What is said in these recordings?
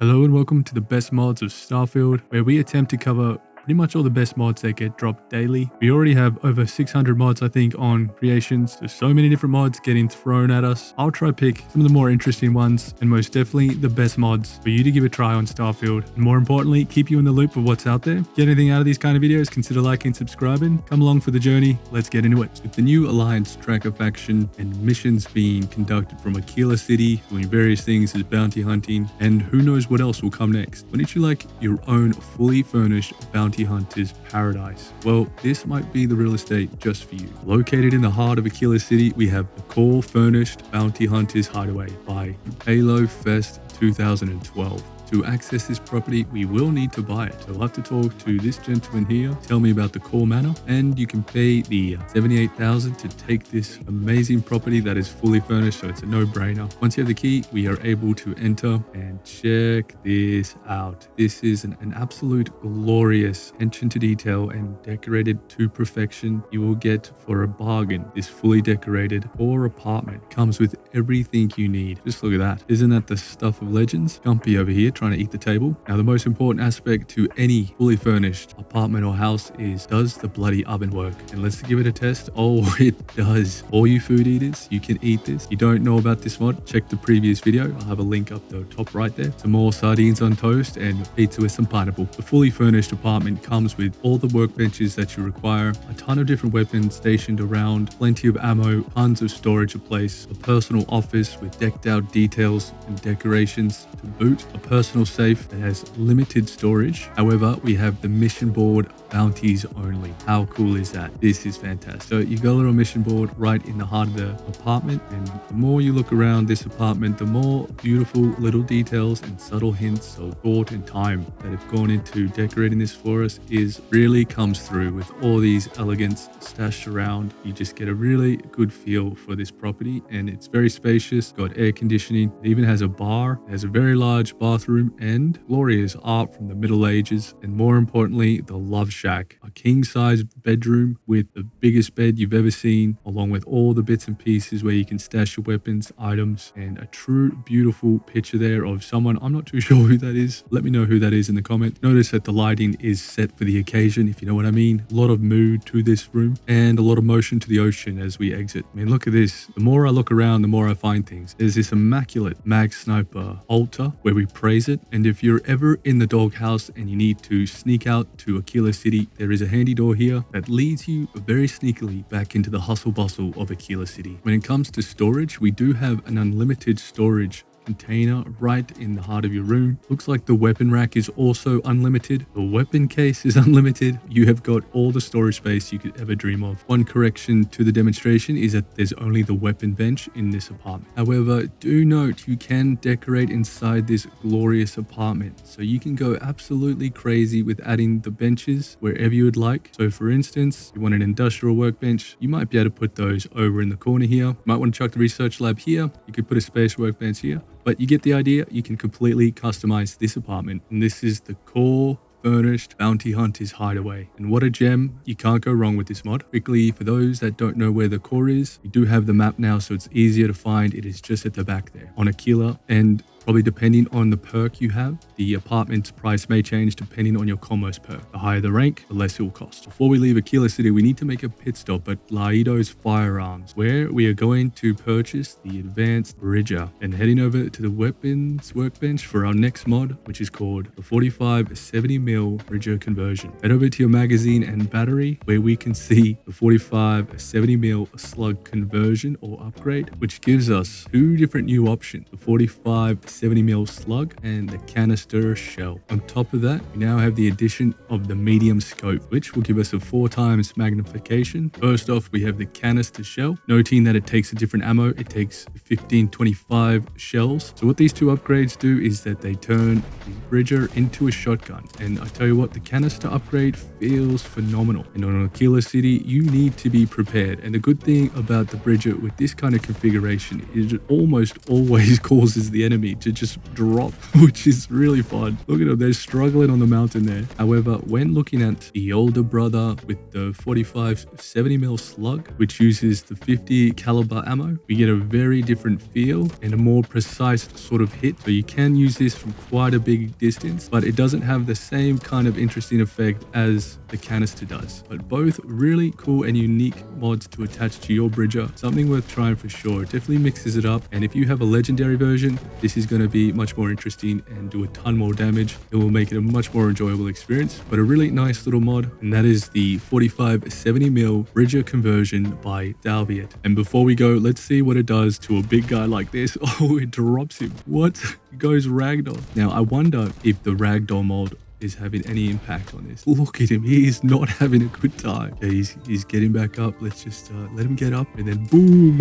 Hello and welcome to the best mods of Starfield, where we attempt to cover pretty much all the best mods that get dropped daily. We already have over 600 mods, I think, on creations. There's so many different mods getting thrown at us. I'll try pick some of the more interesting ones and most definitely the best mods for you to give a try on Starfield. And more importantly, keep you in the loop of what's out there. Get anything out of these kind of videos, consider liking and subscribing. Come along for the journey. Let's get into it. With the new Alliance tracker faction and missions being conducted from Aquila City, doing various things as bounty hunting, and who knows what else will come next. Wouldn't you like your own fully furnished bounty hunter's paradise? Well, this might be the real estate just for you. Located in the heart of Aquila City, we have the core furnished bounty hunter's hideaway by Halo Fest 2012. To access this property, we will need to buy it. So we'll have to talk to this gentleman here, tell me about the core manor, and you can pay the $78,000 to take this amazing property that is fully furnished, so it's a no-brainer. Once you have the key, we are able to enter, and check this out. This is an absolute glorious attention to detail and decorated to perfection. You will get for a bargain this fully decorated core apartment. Comes with everything you need. Just look at that. Isn't that the stuff of legends? Gumpy over here trying to eat the table. Now, the most important aspect to any fully furnished apartment or house is, does the bloody oven work? And let's give it a test. Oh, it does. All you food eaters, you can eat this. You don't know about this mod, check the previous video. I'll have a link up the top right there. Some more sardines on toast and pizza with some pineapple. The fully furnished apartment comes with all the workbenches that you require, a ton of different weapons stationed around, plenty of ammo, tons of storage in place, a personal office with decked out details and decorations to boot, a personal safe that has limited storage. However, we have the mission board bounties only. How cool is that? This is fantastic. So you got a little mission board right in the heart of the apartment, and the more you look around this apartment, the more beautiful little details and subtle hints of thought and time that have gone into decorating this for us is really comes through with all these elegance stashed around. You just get a really good feel for this property, and it's very spacious, got air conditioning. It even has a bar, it has a very large bathroom, and glorious art from the Middle Ages, and more importantly, the love shack, a king-size bedroom with the biggest bed you've ever seen, along with all the bits and pieces where you can stash your weapons, items, and a true beautiful picture there of someone. I'm not too sure who that is. Let me know who that is in the comment. Notice that the lighting is set for the occasion, if you know what I mean. A lot of mood to this room and a lot of motion to the ocean as we exit. I mean, look at this. The more I look around, the more I find things. There's this immaculate mag sniper altar where we praise it. And if you're ever in the doghouse and you need to sneak out to Aquila City, there is a handy door here that leads you very sneakily back into the hustle bustle of Aquila City. When it comes to storage, we do have an unlimited storage container right in the heart of your room. Looks like the weapon rack is also unlimited. The weapon case is unlimited. You have got all the storage space you could ever dream of. One correction to the demonstration is that there's only the weapon bench in this apartment. However, do note you can decorate inside this glorious apartment. So you can go absolutely crazy with adding the benches wherever you would like. So for instance, you want an industrial workbench, you might be able to put those over in the corner here. You might want to chuck the research lab here. You could put a space workbench here. But you get the idea. You can completely customize this apartment. And this is the core furnished bounty hunter's hideaway. And what a gem. You can't go wrong with this mod. Quickly, for those that don't know where the core is, we do have the map now, so it's easier to find. It is just at the back there on Aquila, and probably depending on the perk you have, the apartment's price may change depending on your commerce perk. The higher the rank, the less it will cost. Before we leave Aquila City, we need to make a pit stop at Laido's Firearms, where we are going to purchase the advanced Bridger and heading over to the weapons workbench for our next mod, which is called the 45-70mm Bridger conversion. Head over to your magazine and battery, where we can see the 45-70mm slug conversion or upgrade, which gives us two different new options: the 45-70mm slug and the canister shell. On top of that, we now have the addition of the medium scope, which will give us a 4 times magnification. First off, we have the canister shell, noting that it takes a different ammo. It takes 1525 shells. So what these two upgrades do is that they turn the Bridger into a shotgun. And I tell you what, the canister upgrade feels phenomenal. And on Aquila City, you need to be prepared. And the good thing about the Bridger with this kind of configuration is it almost always causes the enemy to just drop, which is really fun. Look at them, they're struggling on the mountain there. However, when looking at the older brother with the 45 70mm slug, which uses the 50 caliber ammo, we get a very different feel and a more precise sort of hit. So you can use this from quite a big distance, but it doesn't have the same kind of interesting effect as the canister does. But both really cool and unique mods to attach to your Bridger. Something worth trying for sure. It definitely mixes it up, and if you have a legendary version, this is going to be much more interesting and do a ton more damage. It will make it a much more enjoyable experience, but a really nice little mod, and that is the 45 70mm Bridger conversion by Starfield. And before we go, let's see what it does to a big guy like this. Oh, it drops him. What? It goes ragdoll. Now, I wonder if the ragdoll mod is having any impact on this. Look at him, he is not having a good time. Okay, he's getting back up. Let's just let him get up, and then boom.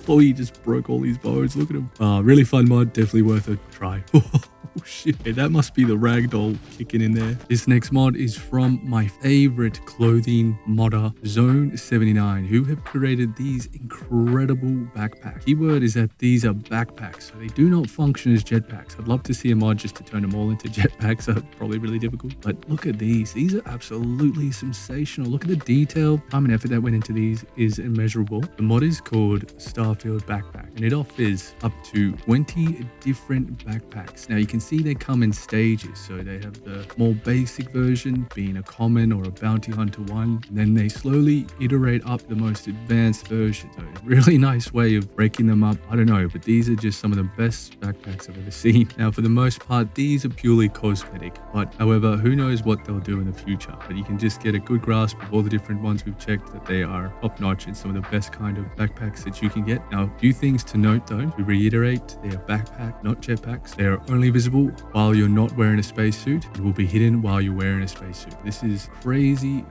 Oh, he just broke all his bones. Look at him. Really fun mod, definitely worth a try. Oh shit, okay, that must be the ragdoll kicking in there. This next mod is from my favorite clothing modder, Zone79, who have created these incredible backpacks. Keyword is that these are backpacks, so they do not function as jetpacks. I'd love to see a mod just to turn them all into jetpacks. Probably really difficult, but look at these. These are absolutely sensational. Look at the detail. Time and effort that went into these is immeasurable. The mod is called Starfield Backpack, and it offers up to 20 different backpacks. Now you can see they come in stages, so they have the more basic version being a common or a bounty hunter one, and then they slowly iterate up the most advanced version. So a really nice way of breaking them up. I don't know, but these are just some of the best backpacks I've ever seen. Now for the most part, these are purely cosmetic, but however, who knows what they'll do in the future. But you can just get a good grasp of all the different ones we've checked, that they are top notch and some of the best kind of backpacks that you can get. Now a few things to note though, to reiterate, they are backpack, not jetpacks. They are only visible while you're not wearing a spacesuit. It will be hidden while you're wearing a spacesuit. This is crazy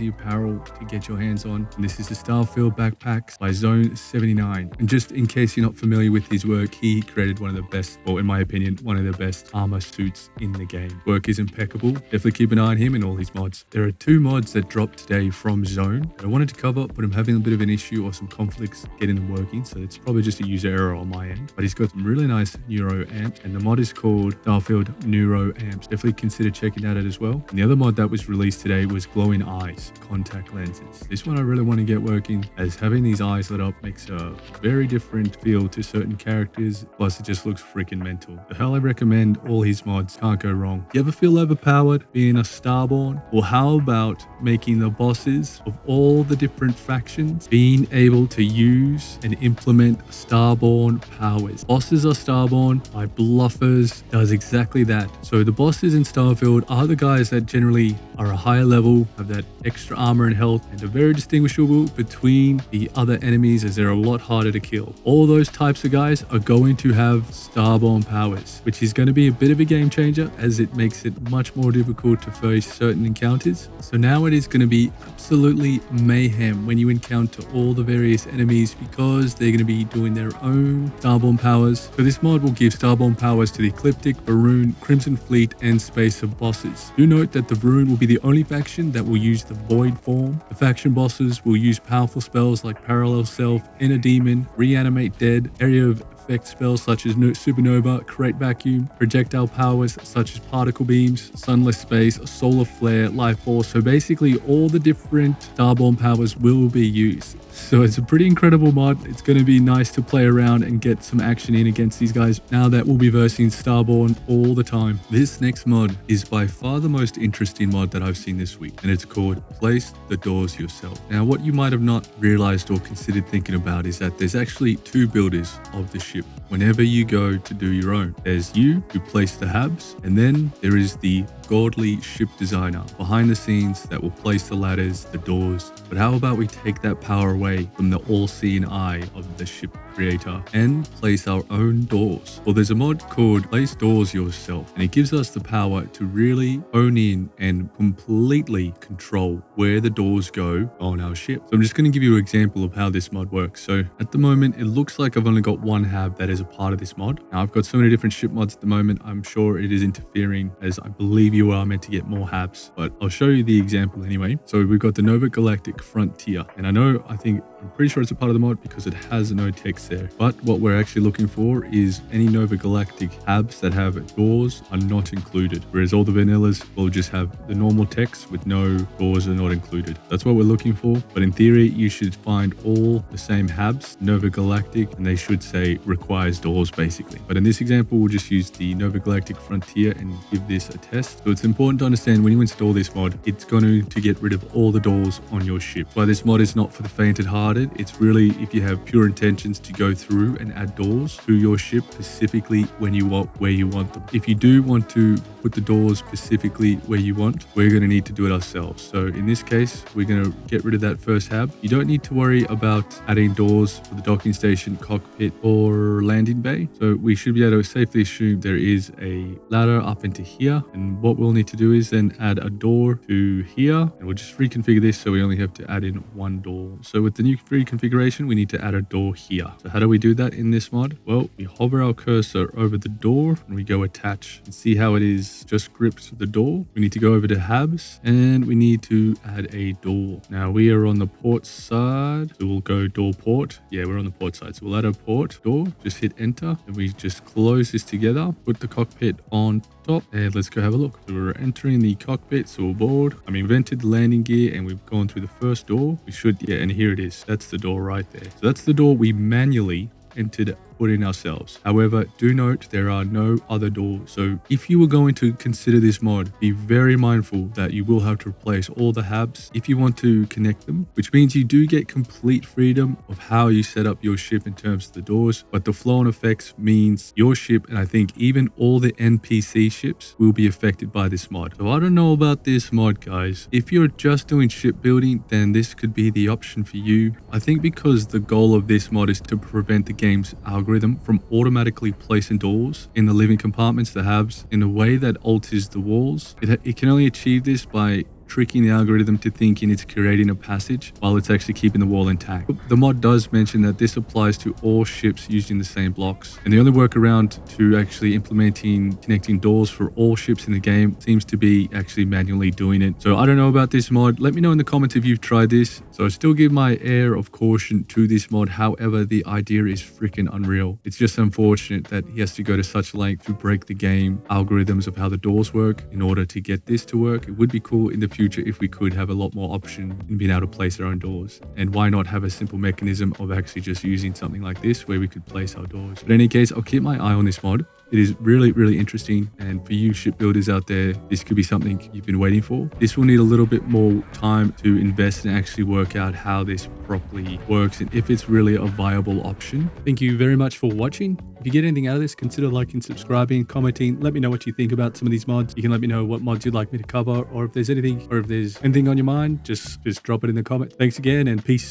apparel to get your hands on. And this is the Starfield Backpacks by Zone79. And just in case you're not familiar with his work, he created one of the best, or in my opinion, one of the best armor suits in the game. Work is impeccable. Definitely keep an eye on him and all his mods. There are 2 mods that dropped today from Zone that I wanted to cover, but I'm having a bit of an issue or some conflicts getting them working. So it's probably just a user error on my end. But he's got some really nice Neuroamps, and the mod is called Starfield Neuroamps. Definitely consider checking that out as well. And the other mod that was released today was glowing eyes, contact lenses. This one I really want to get working, as having these eyes lit up makes a very different feel to certain characters. Plus it just looks freaking mental. The hell, I recommend all his mods. Can't go wrong. You ever feel overpowered being a Starborn? Or how about making the bosses of all the different factions being able to use and implement Starborn powers? Bosses are Starborn by bluffers, does exactly that. So the bosses in Starfield are the guys that generally are a higher level, have that extra armor and health, and are very distinguishable between the other enemies, as they're a lot harder to kill. All those types of guys are going to have Starborn powers, which is going to be a bit of a game changer, as it makes it much more difficult to face certain encounters. So now it is going to be absolutely mayhem when you encounter all the various enemies, because they're going to be doing their own Starborn powers. So this mod will give Starborn powers to the Ecliptic, Varun, Crimson Fleet, and Spacer bosses. Do note that the Varun will be the only faction that will use the Void form. The faction bosses will use powerful spells like Parallel Self, Inner Demon, Reanimate Dead, Area of Effect spells such as Supernova, Create Vacuum, projectile powers such as Particle Beams, Sunless Space, Solar Flare, Life Force. So basically all the different Starborn powers will be used. So it's a pretty incredible mod. It's going to be nice to play around and get some action in against these guys now that we'll be versing Starborn all the time. This next mod is by far the most interesting mod that I've seen this week, and it's called Place the Doors Yourself. Now what you might have not realized or considered thinking about is that there's actually 2 builders of the ship whenever you go to do your own. There's you, who place the habs, and then there is the godly ship designer behind the scenes that will place the ladders, the doors. But how about we take that power away from the all-seeing eye of the ship creator and place our own doors? Well, there's a mod called Place Doors Yourself, and it gives us the power to really own in and completely control where the doors go on our ship. So I'm just going to give you an example of how this mod works. So at the moment, it looks like I've only got 1 hab that is a part of this mod. Now I've got so many different ship mods at the moment, I'm sure it is interfering, as I believe you are meant to get more habs, but I'll show you the example anyway. So we've got the Nova Galactic Frontier, and I think I'm pretty sure it's a part of the mod because it has no text there. But what we're actually looking for is any Nova Galactic habs that have doors are not included, whereas all the vanillas will just have the normal text with no doors are not included. That's what we're looking for. But in theory, you should find all the same habs, Nova Galactic, and they should say requires doors basically. But in this example, we'll just use the Nova Galactic Frontier and give this a test. So it's important to understand when you install this mod, it's going to get rid of all the doors on your ship. That's why this mod is not for the faint-hearted. It's really if you have pure intentions to go through and add doors to your ship specifically when you want where you want them. If you do want to put the doors specifically where you want, we're going to need to do it ourselves. So in this case, we're going to get rid of that first hab. You don't need to worry about adding doors for the docking station, cockpit, or landing bay. So we should be able to safely assume there is a ladder up into here. And what we'll need to do is then add a door to here. And we'll just reconfigure this so we only have to add in one door. So with the new reconfiguration, we need to add a door here. So how do we do that in this mod? Well, we hover our cursor over the door and we go attach and see how it is just gripped the door. We need to go over to habs and we need to add a door. Now we are on the port side, so we'll go door port. Yeah, we're on the port side. So we'll add a port door, just hit enter and we just close this together, put the cockpit on top and let's go have a look. So we're entering the cockpit, so we're aboard. We've entered the landing gear and we've gone through the first door. We should, yeah, and here it is. That's the door right there. So that's the door we manually entered, put in ourselves. However, do note there are no other doors. So if you were going to consider this mod, be very mindful that you will have to replace all the habs if you want to connect them, which means you do get complete freedom of how you set up your ship in terms of the doors. But the flow-on effects means your ship, and I think even all the NPC ships, will be affected by this mod. So I don't know about this mod, guys. If you're just doing shipbuilding, then this could be the option for you. I think because the goal of this mod is to prevent the game's algorithm from automatically placing doors in the living compartments, the habs, in a way that alters the walls. It can only achieve this by tricking the algorithm to thinking it's creating a passage while it's actually keeping the wall intact. The mod does mention that this applies to all ships using the same blocks, and the only workaround to actually implementing connecting doors for all ships in the game seems to be actually manually doing it. So I don't know about this mod. Let me know in the comments if you've tried this. So I still give my air of caution to this mod. However, the idea is freaking unreal. It's just unfortunate that he has to go to such length to break the game algorithms of how the doors work in order to get this to work. It would be cool in the future if we could have a lot more option in being able to place our own doors. And why not have a simple mechanism of actually just using something like this where we could place our doors. But in any case, I'll keep my eye on this mod. It is really, really interesting. And for you shipbuilders out there, this could be something you've been waiting for. This will need a little bit more time to invest and actually work out how this properly works and if it's really a viable option. Thank you very much for watching. If you get anything out of this, consider liking, subscribing, commenting. Let me know what you think about some of these mods. You can let me know what mods you'd like me to cover, or if there's anything on your mind, just drop it in the comment. Thanks again and peace.